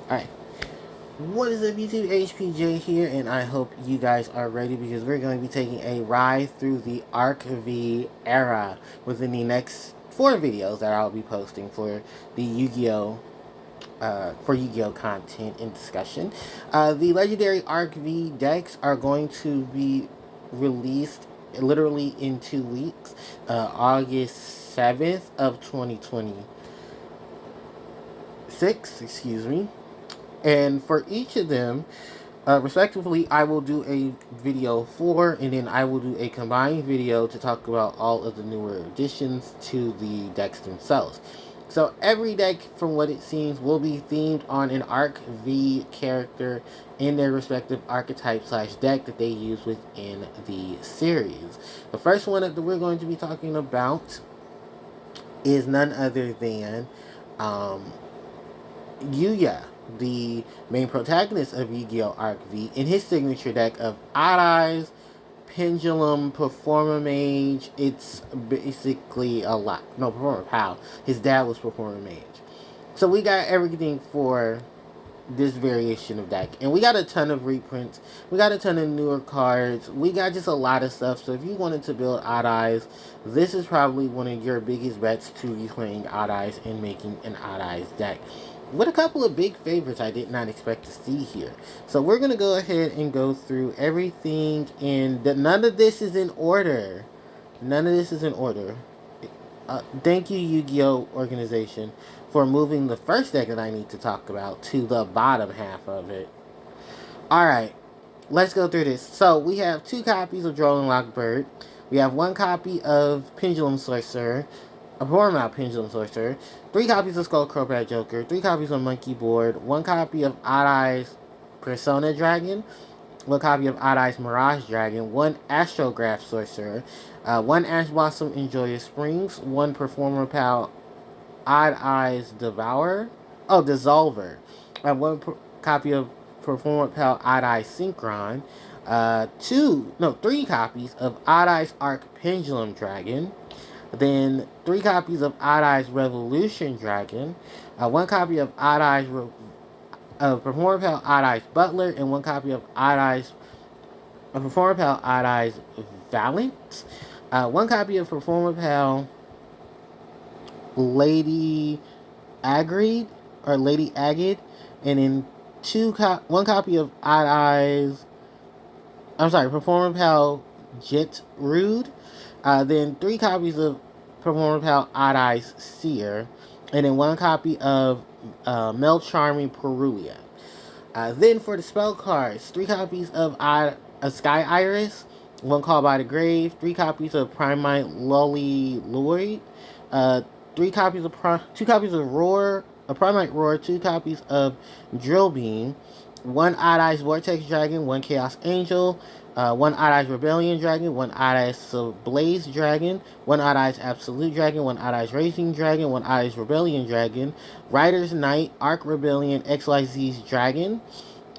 Alright, what is up YouTube? HPJ here, and I hope you guys are ready because we're going to be taking a ride through the Arc V era within the next 4 videos that I'll be posting for the Yu-Gi-Oh! Yu-Gi-Oh! Content and discussion. The legendary Arc V decks are going to be released literally in 2 weeks, August 7th of 2026, excuse me. And for each of them, respectively, I will do a video for, and then I will do a combined video to talk about all of the newer additions to the decks themselves. So every deck, from what it seems, will be themed on an Arc V character in their respective archetype / deck that they use within the series. The first one that we're going to be talking about is none other than Yuya, the main protagonist of Yu-Gi-Oh! Arc V, in his signature deck of Odd Eyes, Pendulum, Performamage. It's basically a lot. No, Performapals. His dad was Performamage. So we got everything for this variation of deck. And we got a ton of reprints. We got a ton of newer cards. We got just a lot of stuff. So if you wanted to build Odd Eyes, this is probably one of your biggest bets to be playing Odd Eyes and making an Odd Eyes deck, with a couple of big favorites I did not expect to see here. So we're going to go ahead and go through everything, and none of this is in order. None of this is in order. Thank you, Yu-Gi-Oh! Organization, for moving the first deck that I need to talk about to the bottom half of it. Alright, let's go through this. So we have 2 copies of Drolling Lockbird. We have 1 copy of Pendulum Sorcerer, a Performapals Pendulum Sorcerer, 3 copies of Skullcrow Bad Joker, 3 copies of Monkey Board, 1 copy of Odd Eyes Persona Dragon, 1 copy of Odd Eyes Mirage Dragon, 1 Astrograph Sorcerer, 1 Ash Blossom Enjoyous Springs, 1 Performapals Odd Eyes Dissolver, 1 copy of Performapals Odd Eyes Synchron, 3 copies of Odd Eyes Arc Pendulum Dragon, then 3 copies of Odd Eyes Revolution Dragon, 1 copy of Odd Eyes Performapals Odd Eyes Butler, and 1 copy of Performapals Odd Eyes Valiant, 1 copy of Performapals Lady Agreed, and then 1 copy of Odd Eyes. Performapals Jet Rude. Then 3 copies of Performapals Odd Eyes Seer, and then 1 copy of Mel Charming Perulia. Then for the spell cards, 3 copies of Sky Iris, 1 Call by the Grave, 3 copies of Primite Lully Lloyd, 2 copies of Roar, a Primite Roar, 2 copies of Drill Beam, 1 Odd Eyes Vortex Dragon, 1 Chaos Angel, 1 Odd Eyes Rebellion Dragon, 1 Odd Eyes Blaze Dragon, 1 Odd Eyes Absolute Dragon, 1 Odd Eyes Racing Dragon, 1 Odd Eyes Rebellion Dragon, Rider's Knight, Arc Rebellion, XYZ's Dragon,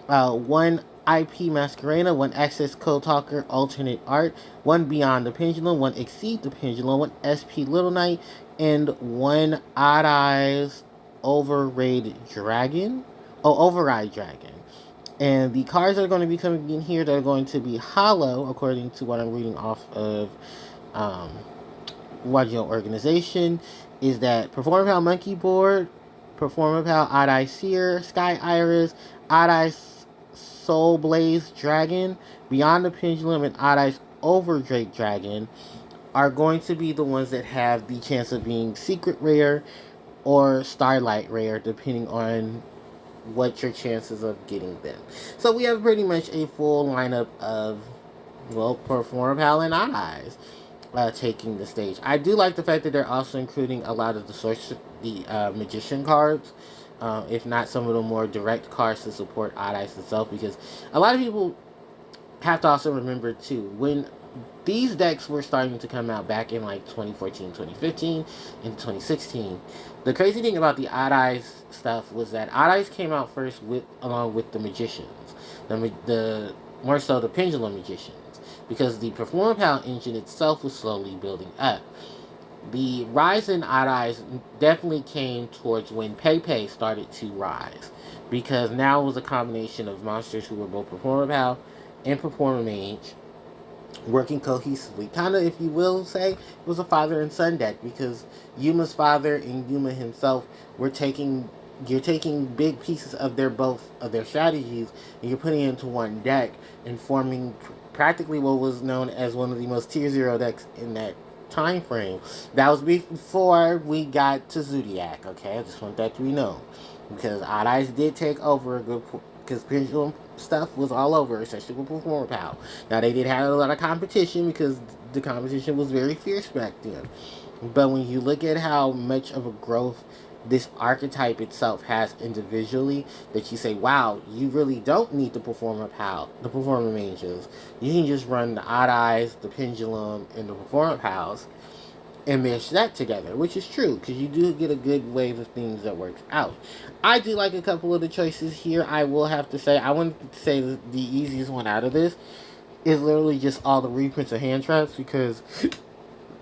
1 IP Masquerena, 1 Access Code Talker Alternate Art, 1 Beyond the Pendulum, 1 Exceed the Pendulum, 1 SP Little Knight, and 1 Odd Eyes Override Dragon. And the cards that are going to be coming in here that are going to be hollow, according to what I'm reading off of Yu-Gi-Oh! Organization, is that Performapals Monkey Board, Performapals Odd Eye Seer, Sky Iris, Odd Eyes Soul Blaze Dragon, Beyond the Pendulum, and Odd Eyes Overdrake Dragon are going to be the ones that have the chance of being Secret Rare or Starlight Rare, depending on what your chances of getting them. So we have pretty much a full lineup of, Performapals and Odd Eyes taking the stage. I do like the fact that they're also including a lot of the magician cards, if not some of the more direct cards to support Odd Eyes itself, because a lot of people have to also remember too, when these decks were starting to come out back in like 2014, 2015, and 2016. The crazy thing about the Odd Eyes stuff was that Odd Eyes came out first along with the Magicians, the more so the Pendulum Magicians, because the Performapals engine itself was slowly building up. The rise in Odd Eyes definitely came towards when Pepe started to rise, because now it was a combination of monsters who were both Performer Pal and Performer Mage working cohesively. Kind of, if you will say, it was a father and son deck, because Yuma's father and Yuma himself were taking. You're taking big pieces of their both of their strategies and you're putting it into one deck and forming practically what was known as one of the most tier zero decks in that time frame. That was before we got to Zodiac. Okay, I just want that to be known, because Odd Eyes did take over a good, because Pendulum stuff was all over, especially with Performer Power. Now they did have a lot of competition because the competition was very fierce back then. But when you look at how much of a growth this archetype itself has individually, that you say, wow, you really don't need the Performer Pal, the Performer Mages. You can just run the Odd Eyes, the Pendulum, and the Performer Pals and mesh that together, which is true, because you do get a good wave of things that works out. I do like a couple of the choices here. I will have to say, I want to say the easiest one out of this is literally just all the reprints of hand traps, because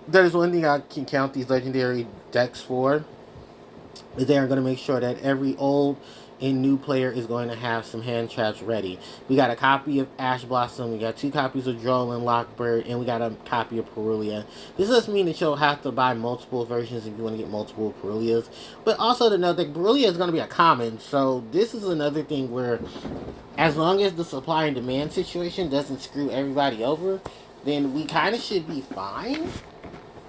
there's one thing I can count these legendary decks for, is they are going to make sure that every old and new player is going to have some hand traps ready. We got a copy of Ash Blossom, we got 2 copies of Droll and Lockbird, and we got a copy of Perulia. This doesn't mean that you'll have to buy multiple versions if you want to get multiple Perulias, but also to know that Perulia is going to be a common, so this is another thing where, as long as the supply and demand situation doesn't screw everybody over, then we kind of should be fine.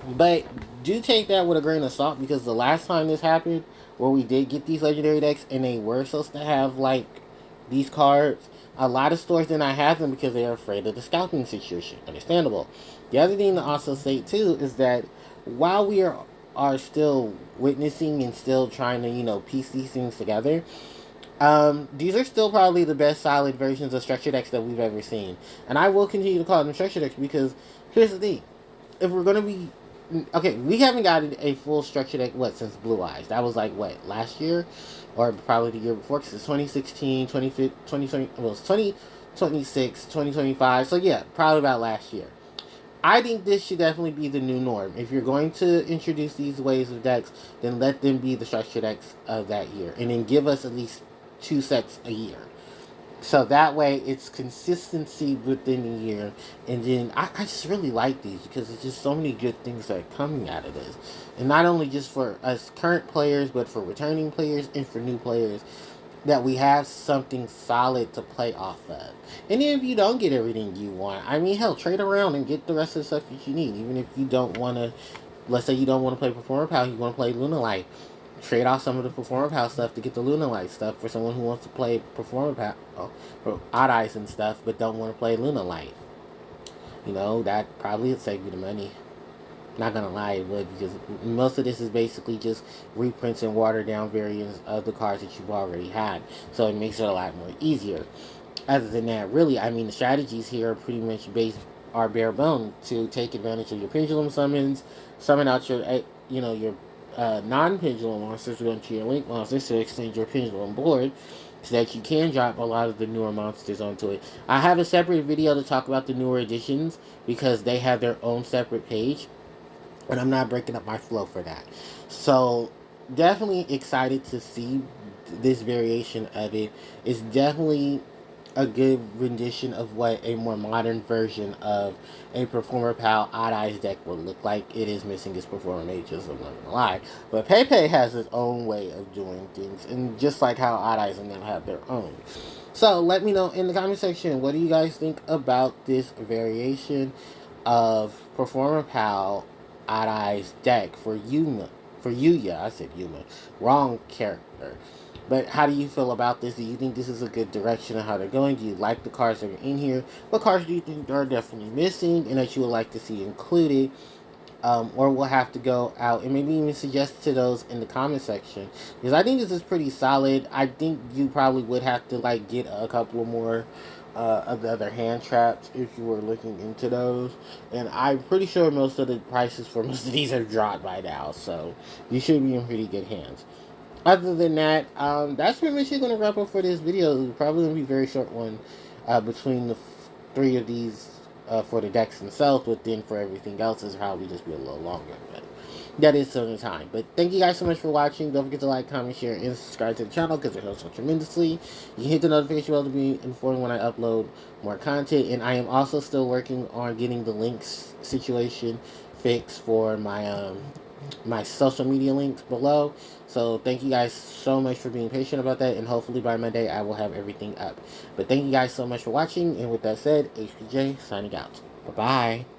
But do take that with a grain of salt, because the last time this happened, where we did get these legendary decks and they were supposed to have like these cards, a lot of stores did not have them because they are afraid of the scalping situation. Understandable. The other thing to also say too is that while we are still witnessing and still trying to, piece these things together, these are still probably the best solid versions of structure decks that we've ever seen. And I will continue to call them structure decks, because here's the thing. If we're going to be... Okay, we haven't gotten a full structure deck, since Blue Eyes. That was like, last year? Or probably the year before, because it's 2016, 2020, well, it's 2026, 2025. So yeah, probably about last year. I think this should definitely be the new norm. If you're going to introduce these waves of decks, then let them be the structure decks of that year. And then give us at least 2 sets a year. So that way it's consistency within the year. And then I just really like these, because there's just so many good things that are coming out of this. And not only just for us current players, but for returning players and for new players, that we have something solid to play off of. And even if you don't get everything you want, I mean, hell, trade around and get the rest of the stuff that you need. Even if you don't want to, let's say you don't want to play Performer Pal, you want to play Luna Light. Trade off some of the Performer Pal stuff to get the Luna Light stuff for someone who wants to play Performer Pal, or Odd Eyes and stuff, but don't want to play Luna Light. That probably would save you the money. Not gonna lie, it would, because most of this is basically just reprints and watered down variants of the cards that you've already had, so it makes it a lot more easier. Other than that, really, I mean, the strategies here are pretty much are bare bone to take advantage of your pendulum summons, summon out your non-pendulum monsters onto your link monsters to extend your pendulum board, so that you can drop a lot of the newer monsters onto it. I have a separate video to talk about the newer editions, because they have their own separate page, and I'm not breaking up my flow for that. So definitely excited to see this variation of it. It's definitely a good rendition of what a more modern version of a Performer Pal Odd Eyes deck would look like. It is missing its Performer Mages, I'm not gonna lie. But Pepe has his own way of doing things, and just like how Odd Eyes and them have their own. So let me know in the comment section, what do you guys think about this variation of Performer Pal Odd Eyes deck for Yuma? For Yuya, I said Yuma. Wrong character. But how do you feel about this? Do you think this is a good direction of how they're going? Do you like the cards that are in here? What cards do you think are definitely missing and that you would like to see included? Or we'll have to go out and maybe even suggest to those in the comment section. Because I think this is pretty solid. I think you probably would have to get a couple more of the other hand traps if you were looking into those. And I'm pretty sure most of the prices for most of these have dropped by now. So you should be in pretty good hands. Other than that, that's pretty much going to wrap up for this video. It's probably going to be a very short one between the 3 of these for the decks themselves, but then for everything else, it's probably just be a little longer. But that is still in time. But thank you guys so much for watching. Don't forget to like, comment, share, and subscribe to the channel because it helps so tremendously. You can hit the notification bell to be informed when I upload more content. And I am also still working on getting the links situation fixed for my social media links below. So thank you guys so much for being patient about that, and hopefully by Monday I will have everything up. But thank you guys so much for watching, and with that said, HPJ signing out. Bye bye.